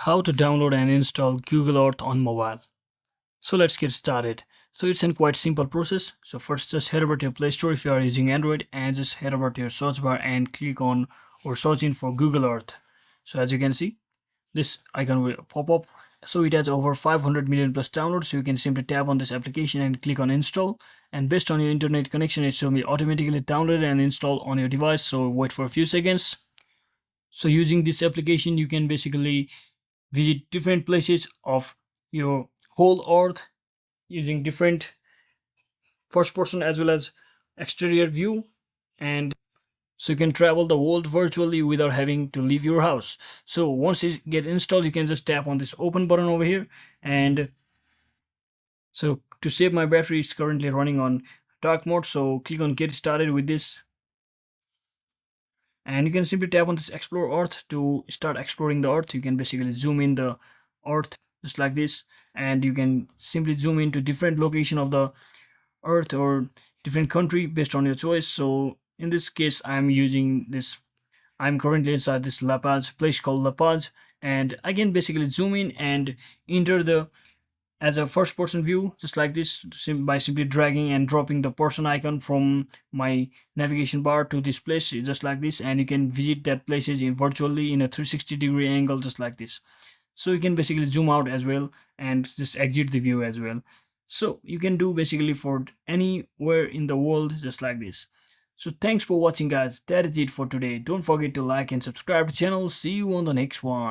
How to download and install Google Earth on mobile. So let's get started. So it's a quite simple process. So first just head over to your Play Store if you are using Android and just head over to your search bar and click on or search in for Google Earth. So as you can see, this icon will pop up. So it has over 500 million plus downloads. So you can simply tap on this application and click on install. And based on your internet connection, it will be automatically downloaded and installed on your device. So wait for a few seconds. So using this application, you can basically visit different places of your whole earth using different first person as well as exterior view, and so you can travel the world virtually without having to leave your house. So once it get installed, you can just tap on this open button over here. And so to save my battery, it's currently running on dark mode, so click on get started with this. And you can simply tap on this explore earth to start exploring the earth. You can basically zoom in the earth just like this, and you can simply zoom into different location of the earth or different country based on your choice. So in this case, I'm currently inside this La Paz place called La Paz, and I can basically zoom in and enter the as a first person view just like this, by simply dragging and dropping the person icon from my navigation bar to this place just like this. And you can visit that places in virtually in a 360-degree angle just like this. So you can basically zoom out as well and just exit the view as well. So you can do basically for anywhere in the world just like this. So thanks for watching guys, that is it for today. Don't forget to like and subscribe to the channel. See you on the next one.